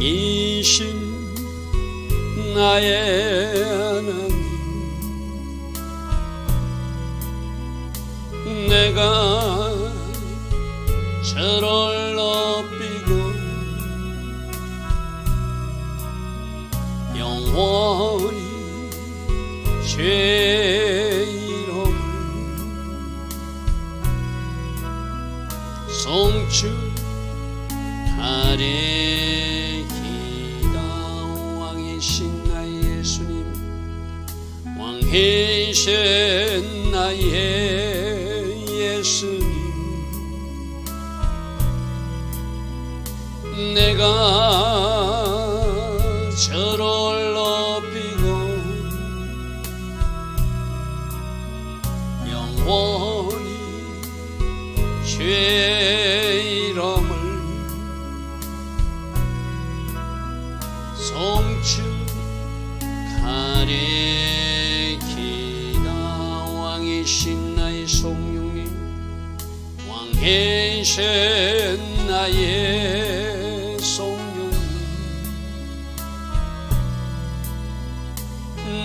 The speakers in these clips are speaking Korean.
왕이신 나의 하나님, 내가 저를 높이고 영원히 죄 이름을 송축하리이다. 왕이신 나의 예수님, 왕이신 나의 예수님, 내가 저를 높이고 영원히 죄 이름을 송축하리이다. 왕이신 나의 성령님, 왕이신 나의 성령님,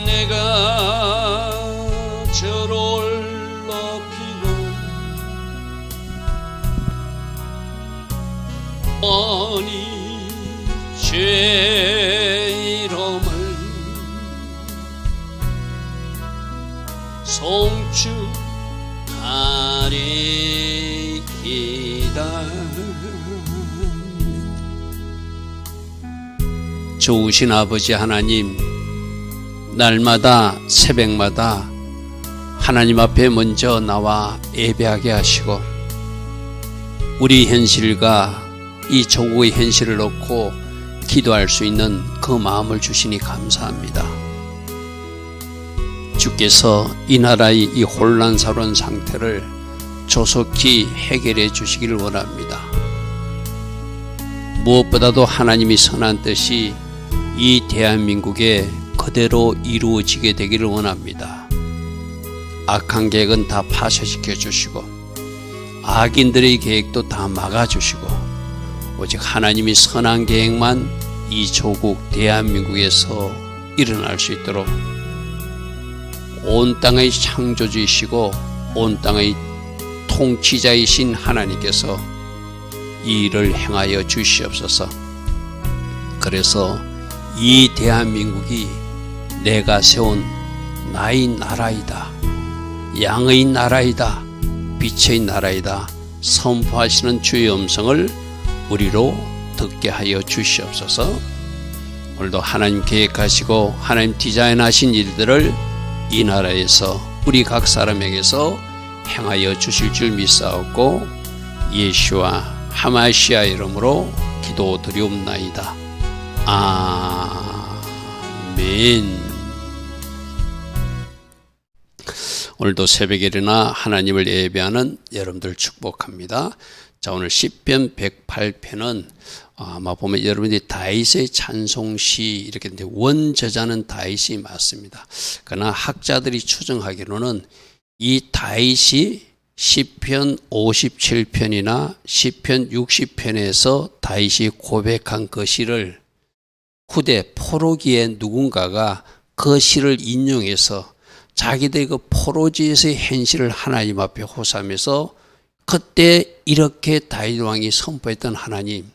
내가 저를 높이고 영원히 죄 이름을 송축하리이다. 좋으신 아버지 하나님, 날마다 새벽마다 하나님 앞에 먼저 나와 예배하게 하시고 우리 현실과 이 조국의 현실을 놓고 기도할 수 있는 그 마음을 주시니 감사합니다. 주께서 이 나라의 이 혼란스러운 상태를 조속히 해결해 주시기를 원합니다. 무엇보다도 하나님이 선한 뜻이 이 대한민국에 그대로 이루어지게 되기를 원합니다. 악한 계획은 다 파쇄시켜 주시고 악인들의 계획도 다 막아주시고 오직 하나님이 선한 계획만 이 조국 대한민국에서 일어날 수 있도록 온 땅의 창조주이시고 온 땅의 통치자이신 하나님께서 이 일을 행하여 주시옵소서. 그래서 이 대한민국이 내가 세운 나의 나라이다, 양의 나라이다, 빛의 나라이다 선포하시는 주의 음성을 우리로 듣게 하여 주시옵소서. 오늘도 하나님 계획하시고 하나님 디자인하신 일들을 이 나라에서 우리 각 사람에게서 행하여 주실 줄 믿사옵고 예수와 하마시아 이름으로 기도드리옵나이다. 아멘. 오늘도 새벽에 일어나 하나님을 예배하는 여러분들 축복합니다. 자, 오늘 시편 108편은 아마 보면 여러분들이 다윗의 찬송시 이렇게 되는데 원저자는 다윗이 맞습니다. 그러나 학자들이 추정하기로는 이 다윗이 시편 57편이나 시편 60편에서 다윗이 고백한 그 시를 후대 포로기에 누군가가 그 시를 인용해서 자기들의 그 포로지에서의 현실을 하나님 앞에 호소하면서 그때 이렇게 다윗 왕이 선포했던 하나님,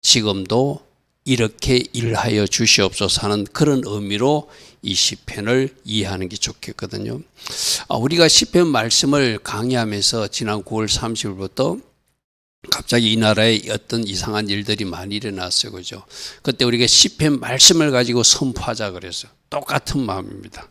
지금도 이렇게 일하여 주시옵소서 하는 그런 의미로 이 시편을 이해하는 게 좋겠거든요. 우리가 시편 말씀을 강의하면서 지난 9월 30일부터 갑자기 이 나라에 어떤 이상한 일들이 많이 일어났어요. 그죠? 그때 우리가 시편 말씀을 가지고 선포하자 그랬어요. 똑같은 마음입니다.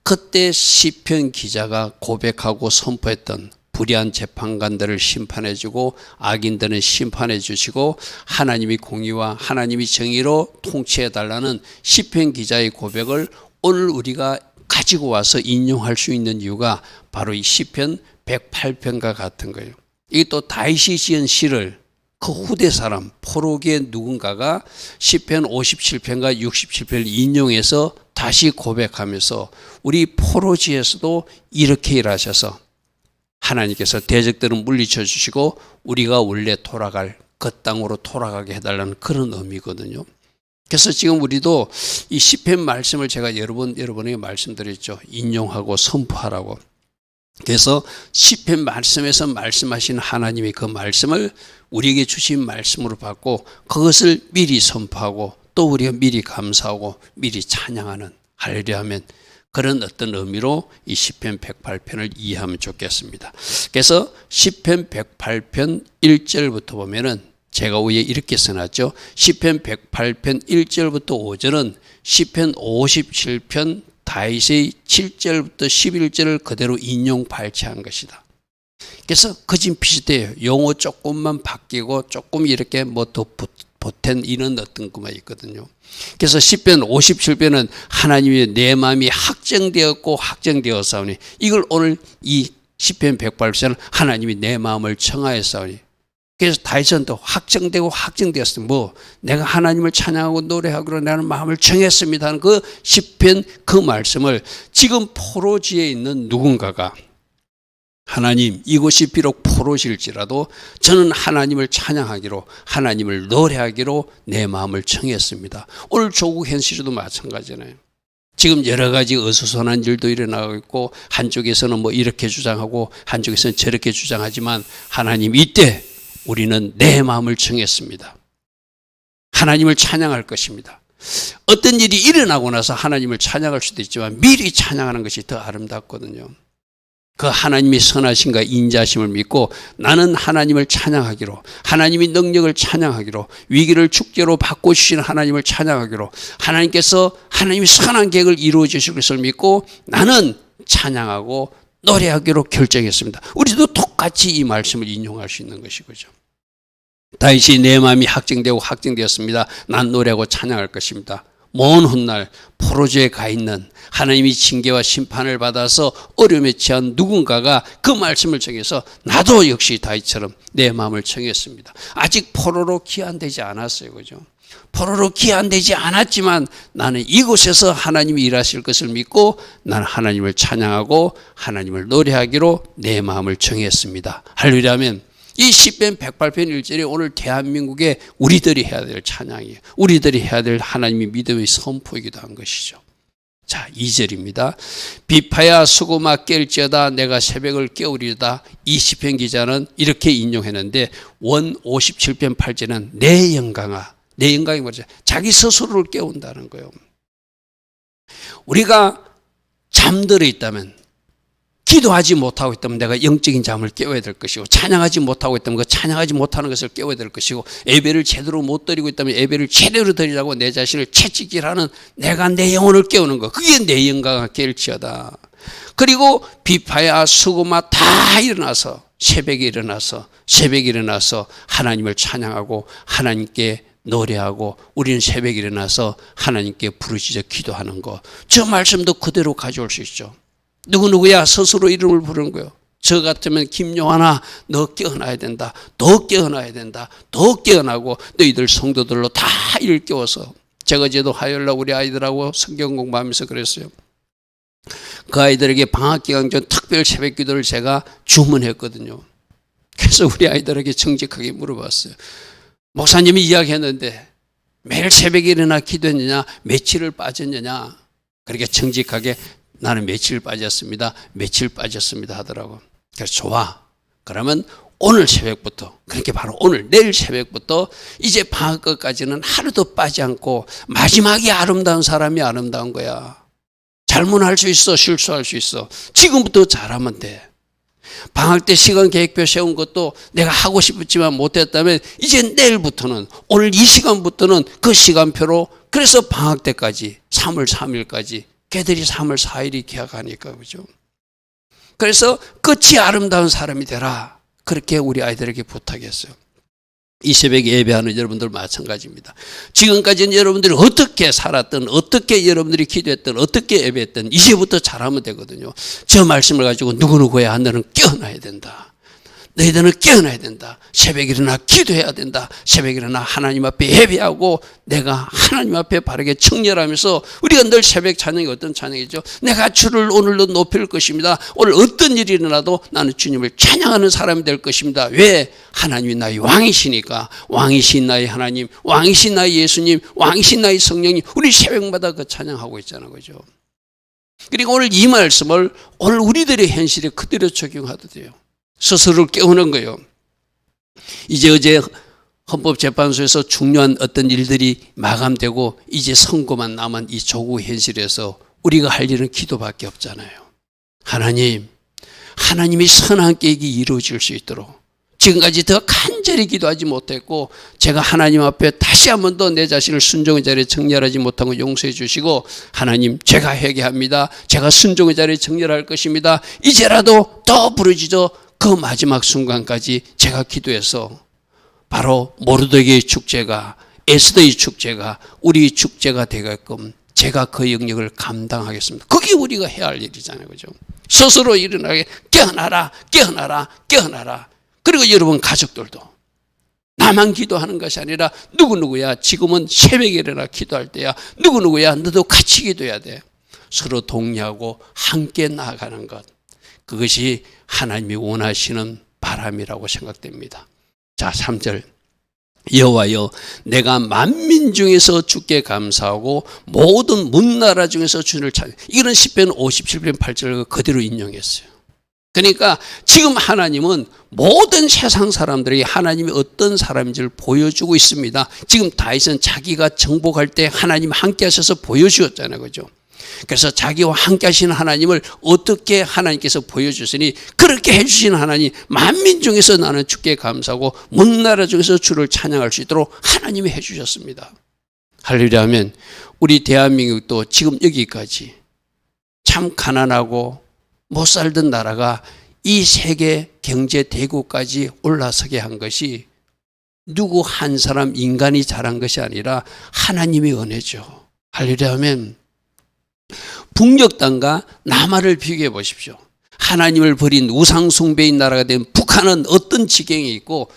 그때 시편 기자가 고백하고 선포했던 불의한 재판관들을 심판해주고 악인들은 심판해주시고 하나님이 공의와 하나님이 정의로 통치해달라는 시편 기자의 고백을 오늘 우리가 가지고 와서 인용할 수 있는 이유가 바로 이 시편 108편과 같은 거예요. 이게 또 다윗이 지은 시를 그 후대 사람 포로기의 누군가가 시편 57편과 67편을 인용해서 다시 고백하면서 우리 포로지에서도 이렇게 일하셔서 하나님께서 대적들은 물리쳐 주시고 우리가 원래 돌아갈 그 땅으로 돌아가게 해달라는 그런 의미거든요. 그래서 지금 우리도 이 시편 말씀을 제가 여러분에게 말씀드렸죠. 인용하고 선포하라고. 그래서 시편 말씀에서 말씀하신 하나님의 그 말씀을 우리에게 주신 말씀으로 받고 그것을 미리 선포하고 또 우리가 미리 감사하고 미리 찬양하는 할렐루야 하면 그런 어떤 의미로 이 시편 108편을 이해하면 좋겠습니다. 그래서 시편 108편 1절부터 보면은 제가 위에 이렇게 써놨죠. 시편 108편 1절부터 5절은 시편 57편 다윗의 7절부터 11절을 그대로 인용 발췌한 것이다. 그래서 거진 비슷해요. 용어 조금만 바뀌고 조금 이렇게 뭐 더 보탠 이런 어떤 것만 있거든요. 그래서 시편 57편은 하나님의 내 마음이 확정되었고 확정되었사오니 이걸 오늘 이 시편 108편은 하나님이 내 마음을 청하였사오니 그래서 다윗은 또 확정되고 확정되었습니다. 뭐 내가 하나님을 찬양하고 노래하기로 나는 마음을 정했습니다 하는 그 시편 그 말씀을 지금 포로지에 있는 누군가가 하나님 이곳이 비록 포로실지라도 저는 하나님을 찬양하기로 하나님을 노래하기로 내 마음을 정했습니다. 오늘 조국 현실에도 마찬가지잖아요. 지금 여러 가지 어수선한 일도 일어나고 있고 한쪽에서는 뭐 이렇게 주장하고 한쪽에서는 저렇게 주장하지만 하나님 이때 우리는 내 마음을 정했습니다. 하나님을 찬양할 것입니다. 어떤 일이 일어나고 나서 하나님을 찬양할 수도 있지만 미리 찬양하는 것이 더 아름답거든요. 그 하나님의 선하심과 인자심을 믿고 나는 하나님을 찬양하기로 하나님의 능력을 찬양하기로 위기를 축제로 바꿔주시는 하나님을 찬양하기로 하나님께서 하나님의 선한 계획을 이루어 주실 것을 믿고 나는 찬양하고 노래하기로 결정했습니다. 우리도 똑같이 이 말씀을 인용할 수 있는 것이죠. 다윗이 내 마음이 확정되고 확정되었습니다. 난 노래하고 찬양할 것입니다. 먼 훗날 포로지에 가 있는 하나님이 징계와 심판을 받아서 어려움에 처한 누군가가 그 말씀을 정해서 나도 역시 다윗처럼 내 마음을 정했습니다. 아직 포로로 귀환되지 않았어요. 그죠? 포로로 귀환되지 않았지만 나는 이곳에서 하나님이 일하실 것을 믿고 나는 하나님을 찬양하고 하나님을 노래하기로 내 마음을 정했습니다. 할렐루야 하면 이 시편 108편 1절이 오늘 대한민국에 우리들이 해야 될 찬양이에요. 우리들이 해야 될 하나님의 믿음의 선포이기도 한 것이죠. 자, 2절입니다. 비파야 수고마 깰지어다 내가 새벽을 깨우리다. 이 시편 기자는 이렇게 인용했는데 원 57편 8절은 내 영광아. 내 영광이 뭐죠? 자기 스스로를 깨운다는 거예요. 우리가 잠들어 있다면 기도하지 못하고 있다면 내가 영적인 잠을 깨워야 될 것이고 찬양하지 못하고 있다면 그 찬양하지 못하는 것을 깨워야 될 것이고 예배를 제대로 못 드리고 있다면 예배를 제대로 드리라고 내 자신을 채찍질하는 내가 내 영혼을 깨우는 것 그게 내 영광을 깰지어다. 그리고 비파야 수고마 다 일어나서 새벽에 일어나서 하나님을 찬양하고 하나님께 노래하고 우리는 새벽에 일어나서 하나님께 부르짖어 기도하는 것 저 말씀도 그대로 가져올 수 있죠. 누구누구야 스스로 이름을 부르는 거예요. 저 같으면 김요한아 너 깨어나야 된다. 더 깨어나야 된다. 더 깨어나고 너희들 성도들로 다 일깨워서 제가 어제도 화요일날 우리 아이들하고 성경 공부하면서 그랬어요. 그 아이들에게 방학기간 전 특별 새벽 기도를 제가 주문했거든요. 그래서 우리 아이들에게 정직하게 물어봤어요. 목사님이 이야기했는데 매일 새벽에 일어나 기도했느냐 며칠을 빠졌느냐 그렇게 정직하게 나는 며칠 빠졌습니다. 며칠 빠졌습니다 하더라고. 그래서 좋아. 그러면 오늘 새벽부터 그렇게 바로 오늘 내일 새벽부터 이제 방학 끝까지는 하루도 빠지 않고 마지막이 아름다운 사람이 아름다운 거야. 잘못할 수 있어. 실수할 수 있어. 지금부터 잘하면 돼. 방학 때 시간 계획표 세운 것도 내가 하고 싶었지만 못했다면 이제 내일부터는 오늘 이 시간부터는 그 시간표로 그래서 방학 때까지 3월 3일까지 걔들이 3월 4일이 계약하니까 그죠. 그래서 끝이 아름다운 사람이 되라. 그렇게 우리 아이들에게 부탁했어요. 이 새벽에 예배하는 여러분들 마찬가지입니다. 지금까지는 여러분들이 어떻게 살았든 어떻게 여러분들이 기도했든 어떻게 예배했든 이제부터 잘하면 되거든요. 저 말씀을 가지고 누구누구야 너는 깨어나야 된다. 너희들은 깨어나야 된다. 새벽에 일어나 기도해야 된다. 새벽에 일어나 하나님 앞에 예배하고 내가 하나님 앞에 바르게 청렬하면서 우리가 늘 새벽 찬양이 어떤 찬양이죠? 내가 주를 오늘도 높일 것입니다. 오늘 어떤 일이 일어나도 나는 주님을 찬양하는 사람이 될 것입니다. 왜? 하나님이 나의 왕이시니까. 왕이신 나의 하나님, 왕이신 나의 예수님, 왕이신 나의 성령님, 우리 새벽마다 그 찬양하고 있잖아요. 그죠? 그리고 오늘 이 말씀을 오늘 우리들의 현실에 그대로 적용하도 돼요. 스스로를 깨우는 거예요. 이제 어제 헌법재판소에서 중요한 어떤 일들이 마감되고 이제 선고만 남은 이 조국 현실에서 우리가 할 일은 기도밖에 없잖아요. 하나님, 하나님이 선한 계획이 이루어질 수 있도록 지금까지 더 간절히 기도하지 못했고 제가 하나님 앞에 다시 한 번 더 내 자신을 순종의 자리에 정렬하지 못한 거 용서해 주시고 하나님 제가 회개합니다. 제가 순종의 자리에 정렬할 것입니다. 이제라도 더 부르짖어 그 마지막 순간까지 제가 기도해서 바로 모르드게의 축제가 에스더의 축제가 우리 축제가 되게끔 제가 그 영역을 감당하겠습니다. 그게 우리가 해야 할 일이잖아요. 그죠? 스스로 일어나게 깨어나라 깨어나라 깨어나라. 그리고 여러분 가족들도 나만 기도하는 것이 아니라 누구누구야 지금은 새벽에 일어나 기도할 때야 누구누구야 너도 같이 기도해야 돼. 서로 독려하고 함께 나아가는 것, 그것이 하나님이 원하시는 바람이라고 생각됩니다. 자, 3절 여호와여 내가 만민 중에서 주께 감사하고 모든 문나라 중에서 주를 찬양. 이거는 시편 57편 8절을 그대로 인용했어요. 그러니까 지금 하나님은 모든 세상 사람들에게 하나님이 어떤 사람인지를 보여주고 있습니다. 지금 다윗은 자기가 정복할 때 하나님 함께 하셔서 보여주었잖아요. 그죠? 그래서 자기와 함께 하시는 하나님을 어떻게 하나님께서 보여주시니 그렇게 해주신 하나님, 만민 중에서 나는 주께 감사하고 문나라 중에서 주를 찬양할 수 있도록 하나님이 해주셨습니다. 할렐루야 하면 우리 대한민국도 지금 여기까지 참 가난하고 못 살던 나라가 이 세계 경제 대국까지 올라서게 한 것이 누구 한 사람 인간이 잘한 것이 아니라 하나님의 은혜죠. 할렐루야 하면 북녘 땅과 남한을 비교해 보십시오. 하나님을 버린 우상 숭배인 나라가 된 북한은 어떤 지경에 있고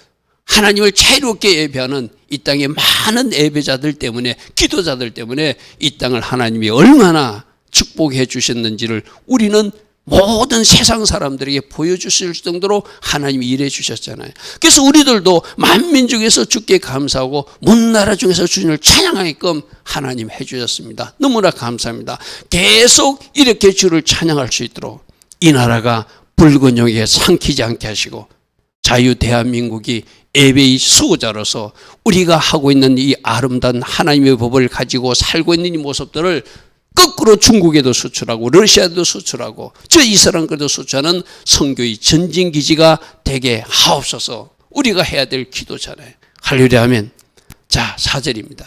하나님을 자유롭게 예배하는 이 땅의 많은 예배자들 때문에 기도자들 때문에 이 땅을 하나님이 얼마나 축복해 주셨는지를 우리는 모든 세상 사람들에게 보여주실 정도로 하나님이 일해 주셨잖아요. 그래서 우리들도 만민 중에서 주께 감사하고 문나라 중에서 주님을 찬양하게끔 하나님 해주셨습니다. 너무나 감사합니다. 계속 이렇게 주를 찬양할 수 있도록 이 나라가 붉은 용에 삼키지 않게 하시고 자유 대한민국이 예배의 수호자로서 우리가 하고 있는 이 아름다운 하나님의 법을 가지고 살고 있는 이 모습들을 거꾸로 중국에도 수출하고 러시아도 수출하고 저 이스라엘도 수출하는 선교의 전진기지가 되게 하옵소서. 우리가 해야 될 기도잖아요. 할렐루야 하면 자 4절입니다.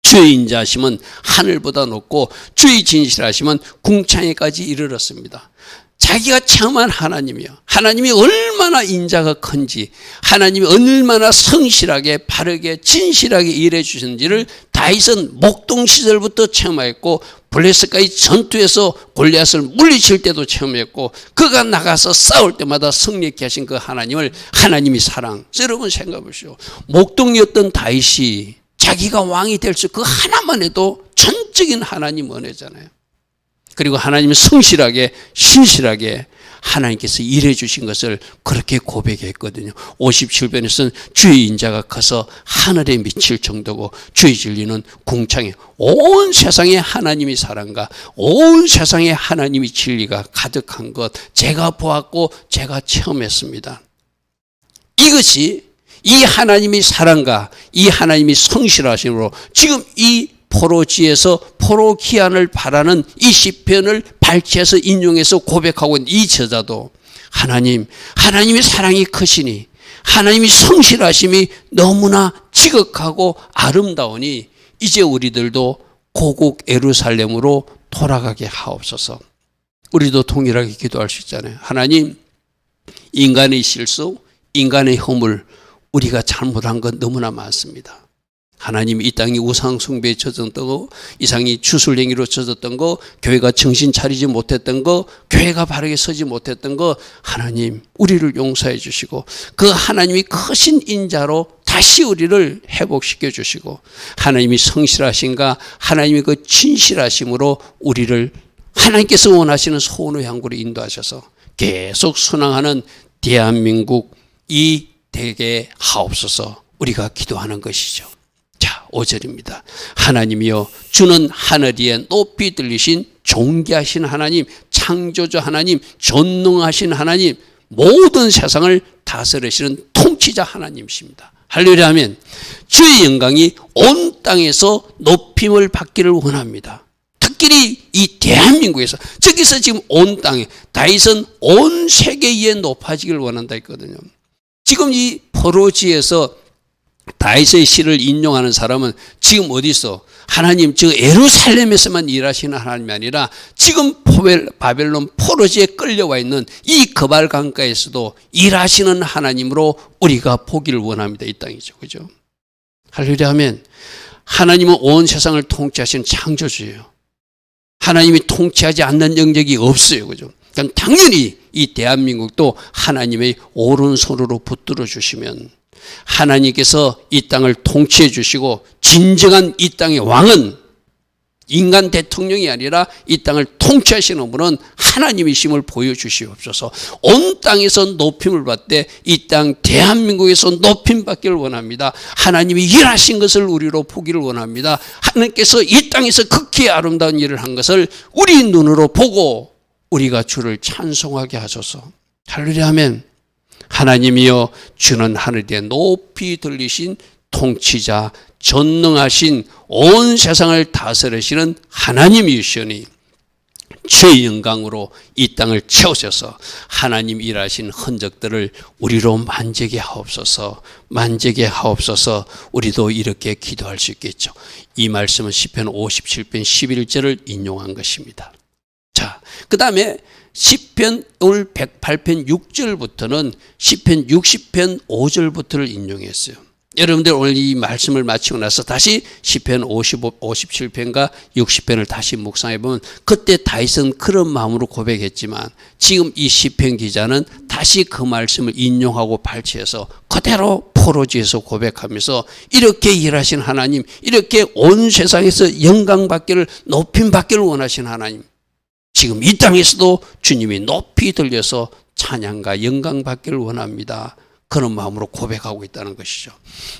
주의 인자하심은 하늘보다 높고 주의 진실하심은 궁창에까지 이르렀습니다. 자기가 체험한 하나님이요. 하나님이 얼마나 인자가 큰지, 하나님이 얼마나 성실하게 바르게 진실하게 일해 주셨는지를 다윗은 목동 시절부터 체험했고 블레셋과의 전투에서 골리앗을 물리칠 때도 체험했고 그가 나가서 싸울 때마다 승리케 하신 그 하나님을 하나님이 사랑. 여러분 생각해 보시오. 목동이었던 다윗이 자기가 왕이 될 수 그 하나만 해도 전적인 하나님 은혜잖아요. 그리고 하나님이 성실하게 신실하게 하나님께서 일해 주신 것을 그렇게 고백했거든요. 57편에서는 주의 인자가 커서 하늘에 미칠 정도고 주의 진리는 궁창에 온 세상에 하나님의 사랑과 온 세상에 하나님의 진리가 가득한 것 제가 보았고 제가 체험했습니다. 이것이 이 하나님의 사랑과 이 하나님의 성실하심으로 지금 이 포로지에서 포로 기한을 바라는 이 시편을 발췌해서 인용해서 고백하고 있는 이 저자도 하나님의 사랑이 크시니 하나님의 성실하심이 너무나 지극하고 아름다우니 이제 우리들도 고국 예루살렘으로 돌아가게 하옵소서. 우리도 동일하게 기도할 수 있잖아요. 하나님, 인간의 실수, 인간의 허물 우리가 잘못한 건 너무나 많습니다. 하나님 이 땅이 우상 숭배에 젖었던 거, 이상이 주술행위로 젖었던 거, 교회가 정신 차리지 못했던 거, 교회가 바르게 서지 못했던 거, 하나님 우리를 용서해 주시고 그 하나님이 크신 인자로 다시 우리를 회복시켜 주시고 하나님이 성실하신가, 하나님이 그 진실하심으로 우리를 하나님께서 원하시는 소원의 향구로 인도하셔서 계속 순항하는 대한민국 이 되게 하옵소서 우리가 기도하는 것이죠. 자, 5절입니다. 하나님이여 주는 하늘 위에 높이 들리신 존귀하신 하나님, 창조주 하나님, 전능하신 하나님, 모든 세상을 다스리시는 통치자 하나님이십니다. 할렐루야 하면 주의 영광이 온 땅에서 높임을 받기를 원합니다. 특히 이 대한민국에서, 저기서 지금 온 땅에, 다윗은 온 세계에 높아지기를 원한다 했거든요. 지금 이 포로지에서 다윗의 시를 인용하는 사람은 지금 어디 있어? 하나님 저 예루살렘에서만 일하시는 하나님이 아니라 지금 바벨론 포로지에 끌려와 있는 이 거발 강가에서도 일하시는 하나님으로 우리가 보기를 원합니다. 이 땅이죠. 그죠? 할렐루야 하면 하나님은 온 세상을 통치하시는 창조주예요. 하나님이 통치하지 않는 영역이 없어요. 그죠? 그럼 당연히 이 대한민국도 하나님의 오른손으로 붙들어 주시면 하나님께서 이 땅을 통치해 주시고 진정한 이 땅의 왕은 인간 대통령이 아니라 이 땅을 통치하시는 분은 하나님이심을 보여주시옵소서. 온 땅에서 높임을 받되 이 땅 대한민국에서 높임 받기를 원합니다. 하나님이 일하신 것을 우리로 보기를 원합니다. 하나님께서 이 땅에서 극히 아름다운 일을 한 것을 우리 눈으로 보고 우리가 주를 찬송하게 하소서. 할렐루야 하면 하나님이여 주는 하늘 위에 높이 들리신 통치자, 전능하신 온 세상을 다스리시는 하나님이시오니 주의 영광으로 이 땅을 채우셔서 하나님 일하신 흔적들을 우리로 만지게 하옵소서. 만지게 하옵소서. 우리도 이렇게 기도할 수 있겠죠. 이 말씀은 시편 57편 11절을 인용한 것입니다. 자, 그 다음에 시편 오늘 108편 6절부터는 시편 60편 5절부터를 인용했어요. 여러분들 오늘 이 말씀을 마치고 나서 다시 시편 57편과 60편을 다시 묵상해 보면 그때 다윗은 그런 마음으로 고백했지만 지금 이 시편 기자는 다시 그 말씀을 인용하고 발췌해서 그대로 포로지에서 고백하면서 이렇게 일하신 하나님, 이렇게 온 세상에서 영광받기를 높임받기를 원하신 하나님, 지금 이 땅에서도 주님이 높이 들려서 찬양과 영광 받기를 원합니다. 그런 마음으로 고백하고 있다는 것이죠.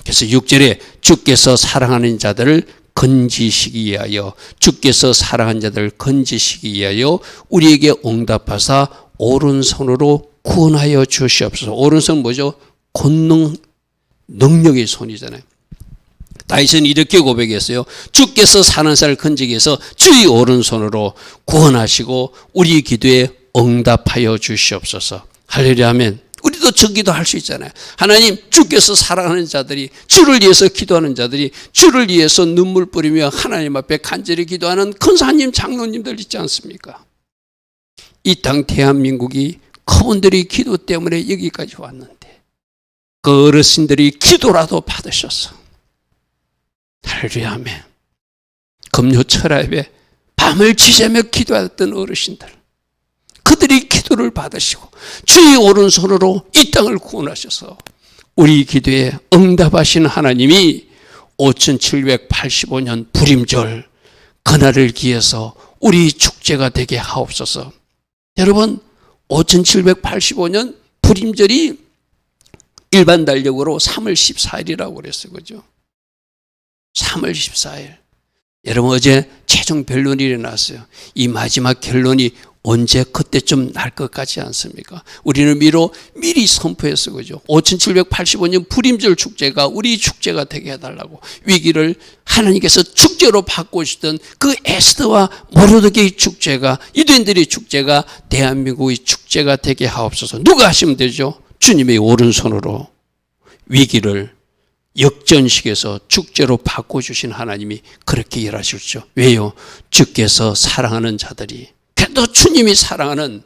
그래서 6절에 주께서 사랑하는 자들을 건지시기 위하여, 주께서 사랑하는 자들을 건지시기 위하여 우리에게 응답하사 오른손으로 구원하여 주시옵소서. 오른손 뭐죠? 권능, 능력의 손이잖아요. 다윗은 이렇게 고백했어요. 주께서 사는 자를 건지기 위해서 주의 오른손으로 구원하시고 우리 기도에 응답하여 주시옵소서. 할렐루야 하면 우리도 저 기도할 수 있잖아요. 하나님, 주께서 사랑하는 자들이, 주를 위해서 기도하는 자들이, 주를 위해서 눈물 뿌리며 하나님 앞에 간절히 기도하는 큰사님, 장로님들 있지 않습니까? 이 땅 대한민국이 그분들이 기도 때문에 여기까지 왔는데 그 어르신들이 기도라도 받으셔서 할렐루야 하면 금요 철야에 밤을 지새며 기도했던 어르신들, 그들이 기도를 받으시고 주의 오른손으로 이 땅을 구원하셔서 우리 기도에 응답하신 하나님이 5785년 불임절 그날을 기해서 우리 축제가 되게 하옵소서. 여러분, 5785년 불임절이 일반 달력으로 3월 14일이라고 그랬어요. 그죠? 3월 14일. 여러분, 어제 최종 변론이 일어났어요. 이 마지막 결론이 언제 그때쯤 날 것 같지 않습니까? 우리는 미리 선포했어. 그죠? 5785년 불임절 축제가 우리 축제가 되게 해달라고, 위기를 하나님께서 축제로 바꾸시던 그 에스더와 모르드게의 축제가, 유대인들의 축제가 대한민국의 축제가 되게 하옵소서. 누가 하시면 되죠? 주님의 오른손으로 위기를 역전식에서 축제로 바꿔주신 하나님이 그렇게 일하셨죠. 왜요? 주께서 사랑하는 자들이, 그래도 주님이 사랑하는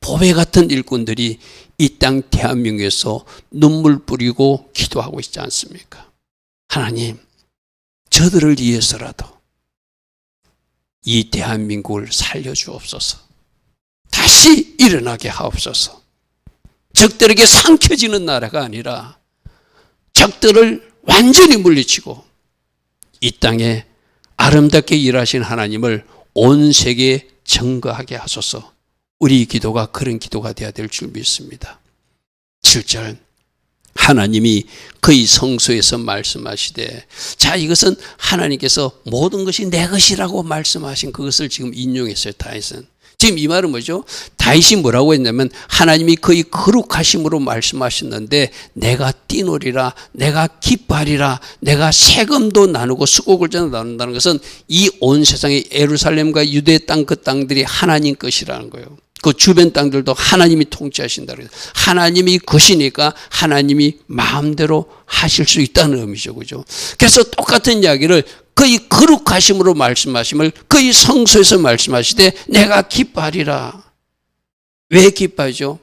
보배 같은 일꾼들이 이 땅 대한민국에서 눈물 뿌리고 기도하고 있지 않습니까? 하나님, 저들을 위해서라도 이 대한민국을 살려주옵소서. 다시 일어나게 하옵소서. 적들에게 삼켜지는 나라가 아니라 적들을 완전히 물리치고 이 땅에 아름답게 일하신 하나님을 온 세계에 증거하게 하소서. 우리 기도가 그런 기도가 되어야 될 줄 믿습니다. 7절 하나님이 그의 성소에서 말씀하시되, 자, 이것은 하나님께서 모든 것이 내 것이라고 말씀하신 그것을 지금 인용했어요. 다윗은. 지금 이 말은 뭐죠? 다윗이 뭐라고 했냐면 하나님이 그의 거룩하심으로 말씀하셨는데 내가 뛰노리라, 내가 기뻐하리라, 내가 세금도 나누고 수고글자도 나눈다는 것은 이 온 세상의 예루살렘과 유대 땅 그 땅들이 하나님 것이라는 거예요. 그 주변 땅들도 하나님이 통치하신다는 거예요. 하나님이 것이니까 하나님이 마음대로 하실 수 있다는 의미죠. 그죠? 그래서 똑같은 이야기를 그의 거룩하심으로 말씀하심을 그의 성소에서 말씀하시되 내가 기뻐하리라. 왜 기뻐하죠?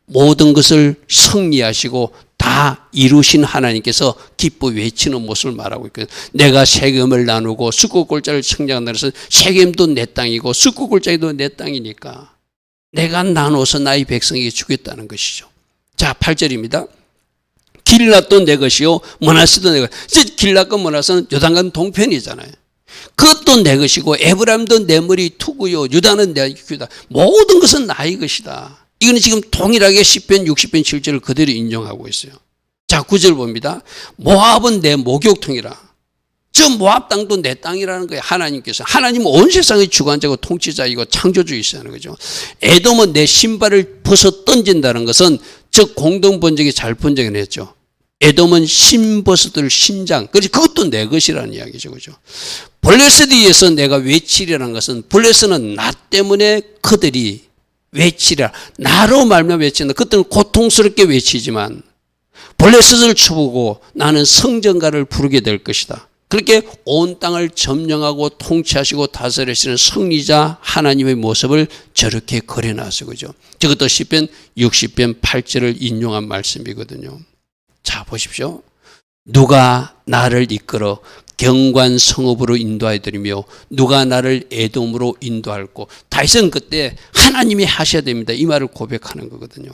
모든 것을 승리하시고 다 이루신 하나님께서 기뻐 외치는 모습을 말하고 있거든요. 내가 세금을 나누고 숫고골짜를 청장한다는 것은 세금도 내 땅이고 숫고골짜기도 내 땅이니까 내가 나눠서 나의 백성에게 주겠다는 것이죠. 자, 8절입니다. 길랏도 내 것이요 므낫세도 내 것. 길랏과 므낫세는 요단강 동편이잖아요. 그것도 내 것이고 에브라임도 내 머리 투구요 유다는 내 귀다. 모든 것은 나의 것이다. 이거는 지금 동일하게 시편 60편 7절을 그대로 인정하고 있어요. 자, 9절 봅니다. 모압은 내 목욕통이라. 저 모압 땅도 내 땅이라는 거예요. 하나님께서. 하나님은 온 세상의 주관자고 통치자이고 창조주이시라는 거죠. 에돔은 내 신발을 벗어 던진다는 것은 즉 공동번역이 잘 번역했죠. 에돔은 신버스들 신장. 그래서 그것도 내 것이라는 이야기죠. 그죠? 블레셋에서 내가 외치리라는 것은 블레셋은 나 때문에 그들이 외치리라. 나로 말면 외친다. 그들은 고통스럽게 외치지만 블레셋을 쳐보고 나는 성전가를 부르게 될 것이다. 그렇게 온 땅을 점령하고 통치하시고 다스리시는 승리자 하나님의 모습을 저렇게 그려놨어요. 그죠? 저것도 시편 60편 8절을 인용한 말씀이거든요. 자, 보십시오. 누가 나를 이끌어 경관 성읍으로 인도하여드리며 누가 나를 에돔으로 인도할꼬. 다윗은 그때 하나님이 하셔야 됩니다. 이 말을 고백하는 거거든요.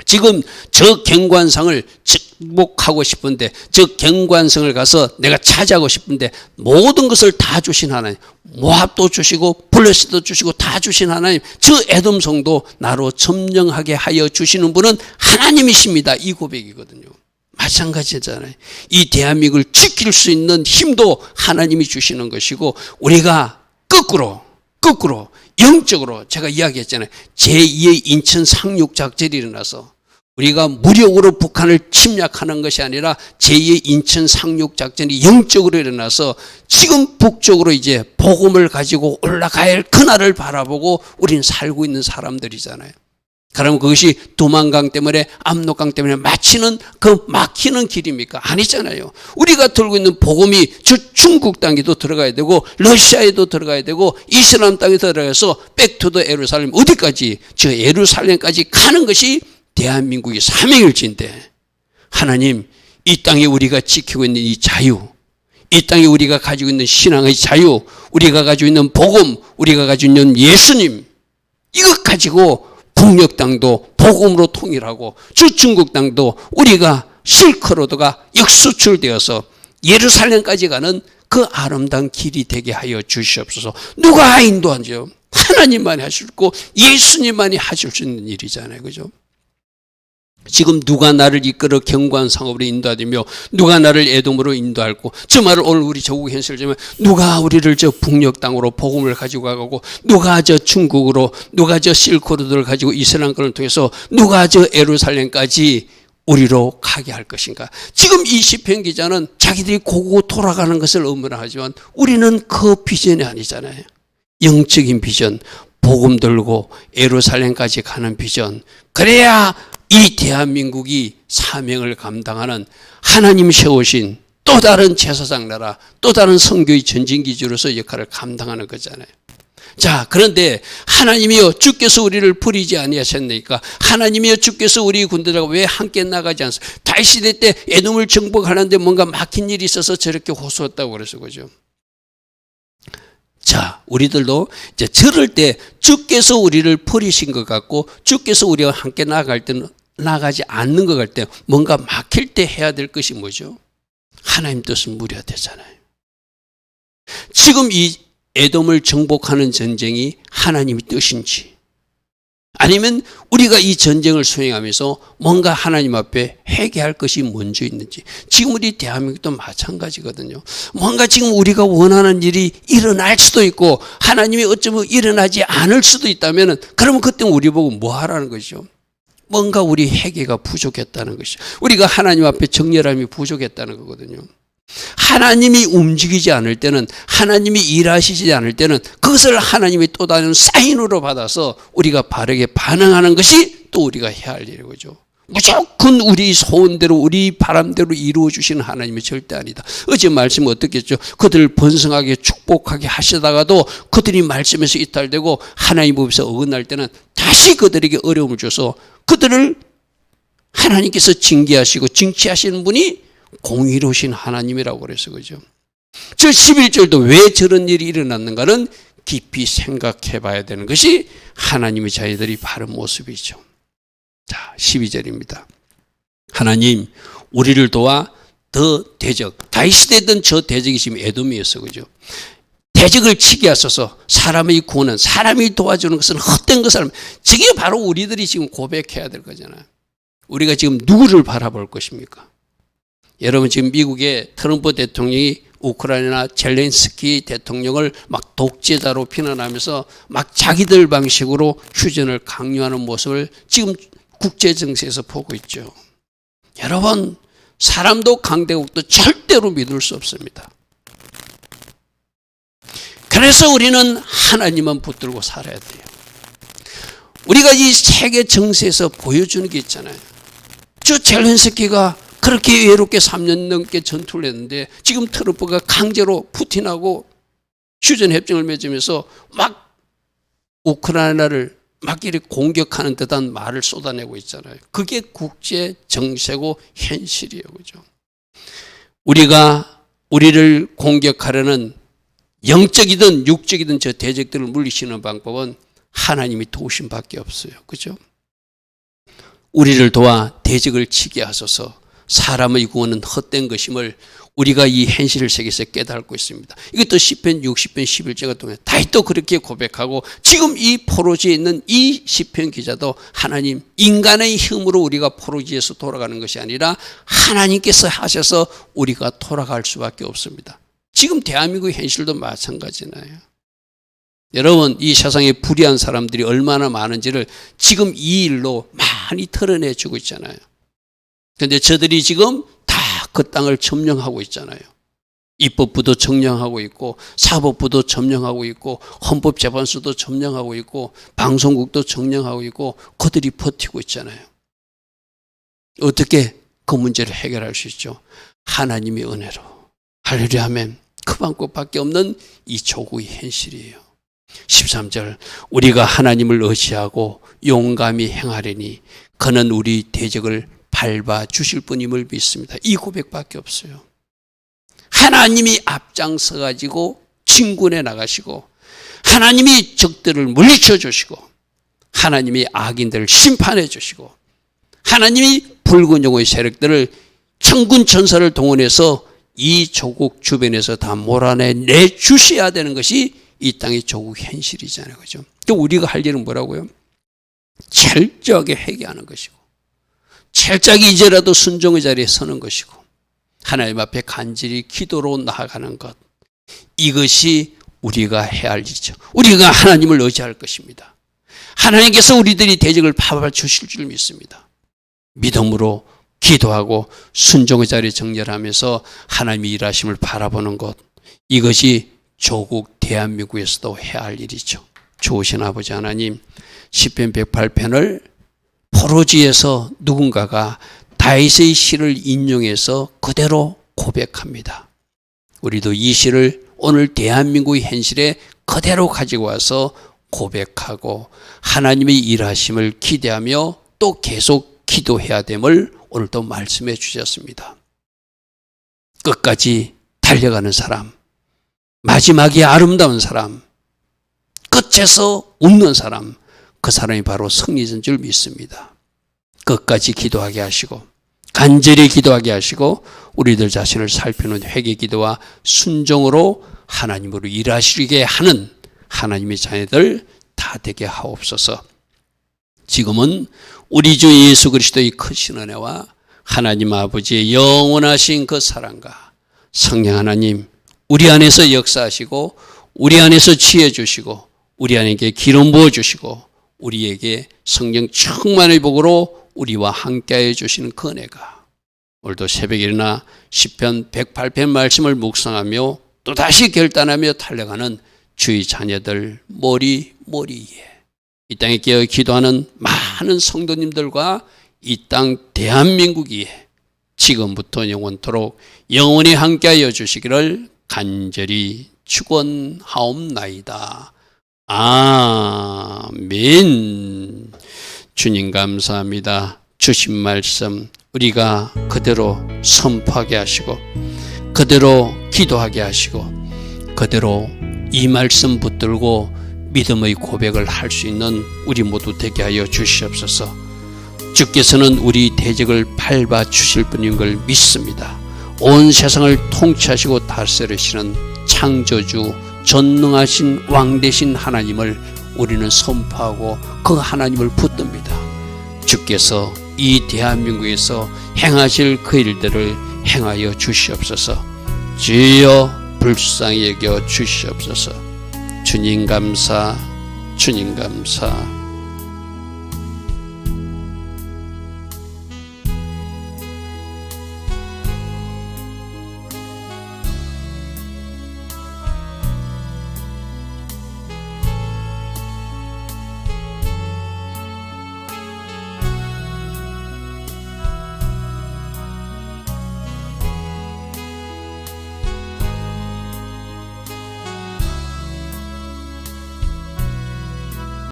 지금 저 경관상을 축복하고 싶은데 저 경관성을 가서 내가 차지하고 싶은데 모든 것을 다 주신 하나님, 모압도 주시고 블레셋도 주시고 다 주신 하나님, 저 에돔성도 나로 점령하게 하여 주시는 분은 하나님이십니다. 이 고백이거든요. 마찬가지잖아요. 이 대한민국을 지킬 수 있는 힘도 하나님이 주시는 것이고 우리가 거꾸로 영적으로 제가 이야기했잖아요. 제2의 인천 상륙작전이 일어나서 우리가 무력으로 북한을 침략하는 것이 아니라 제2의 인천 상륙작전이 영적으로 일어나서 지금 북쪽으로 이제 복음을 가지고 올라가야 할 그날을 바라보고 우리는 살고 있는 사람들이잖아요. 그럼 그것이 두만강 때문에 압록강 때문에 막히는 길입니까? 아니잖아요. 우리가 들고 있는 복음이 저 중국 땅에도 들어가야 되고 러시아에도 들어가야 되고 이슬람 땅에 들어가서 백투더 예루살렘 어디까지 저 예루살렘까지 가는 것이 대한민국의 사명일지인데 하나님 이 땅에 우리가 지키고 있는 이 자유, 이 땅에 우리가 가지고 있는 신앙의 자유, 우리가 가지고 있는 복음, 우리가 가지고 있는 예수님 이것 가지고 북녘 땅도 복음으로 통일하고 저 중국 땅도 우리가 실크로드가 역수출되어서 예루살렘까지 가는 그 아름다운 길이 되게 하여 주시옵소서. 누가 인도하죠? 하나님만이 하실 거 예수님만이 하실 수 있는 일이잖아요. 그죠? 지금 누가 나를 이끌어 경관상업으로 인도하며 누가 나를 에돔으로 인도할고 저 말을 오늘 우리 저국 현실이지만 누가 우리를 저 북녘 땅으로 복음을 가지고 가고 누가 저 중국으로 누가 저 실크로드를 가지고 이슬람권을 통해서 누가 저 예루살렘까지 우리로 가게 할 것인가. 지금 이 시편 기자는 자기들이 고고 돌아가는 것을 의문하지만 우리는 그 비전이 아니잖아요. 영적인 비전, 복음 들고 예루살렘까지 가는 비전. 그래야 이 대한민국이 사명을 감당하는 하나님 세우신 또 다른 제사장 나라, 또 다른 선교의 전진기지로서 역할을 감당하는 거잖아요. 자, 그런데 하나님이여 주께서 우리를 버리지 아니하셨나이까? 하나님이여 주께서 우리 군대들과 왜 함께 나가지 않습니까? 다윗 시대 때 에돔을 정복하는데 뭔가 막힌 일이 있어서 저렇게 호소했다고 그래서 그죠. 자, 우리들도 이제 저럴 때 주께서 우리를 버리신 것 같고 주께서 우리와 함께 나아갈 때는 나가지 않는 것 같을 때 뭔가 막힐 때 해야 될 것이 뭐죠? 하나님 뜻은 무리가 되잖아요. 지금 이 에돔을 정복하는 전쟁이 하나님의 뜻인지 아니면 우리가 이 전쟁을 수행하면서 뭔가 하나님 앞에 회개할 것이 먼저 있는지. 지금 우리 대한민국도 마찬가지거든요. 뭔가 지금 우리가 원하는 일이 일어날 수도 있고 하나님이 어쩌면 일어나지 않을 수도 있다면 그러면 그때 우리 보고 뭐 하라는 것이죠? 뭔가 우리 회개가 부족했다는 것이죠. 우리가 하나님 앞에 정결함이 부족했다는 거거든요. 하나님이 움직이지 않을 때는 하나님이 일하시지 않을 때는 그것을 하나님이 또 다른 사인으로 받아서 우리가 바르게 반응하는 것이 또 우리가 해야 할 일이죠. 무조건 우리 소원대로 우리 바람대로 이루어 주시는 하나님이 절대 아니다. 어제 말씀 어떻게 했죠? 그들을 번성하게 축복하게 하시다가도 그들이 말씀에서 이탈되고 하나님 법에서 어긋날 때는 다시 그들에게 어려움을 줘서 그들을 하나님께서 징계하시고 징치하시는 분이 공의로우신 하나님이라고 그래서 그죠. 저 11절도 왜 저런 일이 일어났는가는 깊이 생각해 봐야 되는 것이 하나님의 자녀들이 바른 모습이죠. 자, 12절입니다. 하나님 우리를 도와 더 대적, 다윗 시대던 저 대적이 지금 에돔이었어 그죠. 대적을 치게 하소서. 사람의 구원은 사람이 도와주는 것은 헛된 것을 저게 바로 우리들이 지금 고백해야 될 거잖아요. 우리가 지금 누구를 바라볼 것입니까? 여러분 지금 미국의 트럼프 대통령이 우크라이나 젤렌스키 대통령을 막 독재자로 비난하면서 막 자기들 방식으로 휴전을 강요하는 모습을 지금 국제 정세에서 보고 있죠. 여러분 사람도 강대국도 절대로 믿을 수 없습니다. 그래서 우리는 하나님만 붙들고 살아야 돼요. 우리가 이 세계 정세에서 보여주는 게 있잖아요. 저 젤렌스키가 그렇게 외롭게 3년 넘게 전투를 했는데 지금 트럼프가 강제로 푸틴하고 휴전협정을 맺으면서 막 우크라이나를 막 이렇게 공격하는 듯한 말을 쏟아내고 있잖아요. 그게 국제 정세고 현실이에요. 그죠? 우리를 공격하려는 영적이든 육적이든 저 대적들을 물리치는 방법은 하나님이 도우심 밖에 없어요. 그죠? 우리를 도와 대적을 치게 하소서. 사람의 구원은 헛된 것임을 우리가 이 현실을 세계에서 깨닫고 있습니다. 이것도 시편 60편 11절과 동안 다윗도 그렇게 고백하고 지금 이 포로지에 있는 이 시편 기자도 하나님 인간의 힘으로 우리가 포로지에서 돌아가는 것이 아니라 하나님께서 하셔서 우리가 돌아갈 수밖에 없습니다. 지금 대한민국 현실도 마찬가지나요. 여러분 이 세상에 불의한 사람들이 얼마나 많은지를 지금 이 일로 많이 털어내주고 있잖아요. 그런데 저들이 지금 다 그 땅을 점령하고 있잖아요. 입법부도 점령하고 있고 사법부도 점령하고 있고 헌법재판소도 점령하고 있고 방송국도 점령하고 있고 그들이 버티고 있잖아요. 어떻게 그 문제를 해결할 수 있죠? 하나님의 은혜로. 할렐루야 아멘. 그 방법밖에 없는 이 조국의 현실이에요. 13절 우리가 하나님을 의지하고 용감히 행하려니 그는 우리 대적을 밟아 주실 분임을 믿습니다. 이 고백밖에 없어요. 하나님이 앞장서 가지고 진군해 나가시고 하나님이 적들을 물리쳐 주시고 하나님이 악인들을 심판해 주시고 하나님이 붉은 영의 세력들을 천군 천사를 동원해서 이 조국 주변에서 다 몰아내 주셔야 되는 것이 이 땅의 조국 현실이잖아요. 그죠? 우리가 할 일은 뭐라고요? 철저하게 회개하는 것이고 철저하게 이제라도 순종의 자리에 서는 것이고 하나님 앞에 간절히 기도로 나아가는 것, 이것이 우리가 해야 할 일이죠. 우리가 하나님을 의지할 것입니다. 하나님께서 우리들이 대적을 파발 주실 줄 믿습니다. 믿음으로 기도하고 순종의 자리에 정렬하면서 하나님의 일하심을 바라보는 것, 이것이 조국 대한민국에서도 해야 할 일이죠. 좋으신 아버지 하나님, 시편 108편을 포로지에서 누군가가 다윗의 시를 인용해서 그대로 고백합니다. 우리도 이 시를 오늘 대한민국의 현실에 그대로 가지고 와서 고백하고 하나님의 일하심을 기대하며 또 계속 기도해야 됨을 오늘도 말씀해 주셨습니다. 끝까지 달려가는 사람, 마지막에 아름다운 사람, 끝에서 웃는 사람, 그 사람이 바로 승리자인 줄 믿습니다. 끝까지 기도하게 하시고 간절히 기도하게 하시고 우리들 자신을 살피는 회개 기도와 순종으로 하나님으로 일하시게 하는 하나님의 자녀들 다 되게 하옵소서. 지금은 우리 주 예수 그리스도의 크신 은혜와 하나님 아버지의 영원하신 그 사랑과 성령 하나님 우리 안에서 역사하시고 우리 안에서 지혜 주시고 우리 안에게 기름 부어 주시고 우리에게 성령 충만의 복으로 우리와 함께해 주시는 그 은혜가 오늘도 새벽에 일어나 시편 108편 말씀을 묵상하며 또다시 결단하며 달려가는 주의 자녀들 머리 위에 이 땅에 깨어 기도하는 많은 성도님들과 이 땅 대한민국 위에 지금부터 영원토록 영원히 함께하여 주시기를 간절히 축원하옵나이다. 아멘. 주님 감사합니다. 주신 말씀 우리가 그대로 선포하게 하시고 그대로 기도하게 하시고 그대로 이 말씀 붙들고 믿음의 고백을 할 수 있는 우리 모두 되게 하여 주시옵소서. 주께서는 우리 대적을 밟아 주실 분인 걸 믿습니다. 온 세상을 통치하시고 다스리시는 창조주 전능하신 왕 되신 하나님을 우리는 선포하고 그 하나님을 붙듭니다. 주께서 이 대한민국에서 행하실 그 일들을 행하여 주시옵소서. 주여 불쌍히 여겨 주시옵소서. 주님 감사, 주님 감사.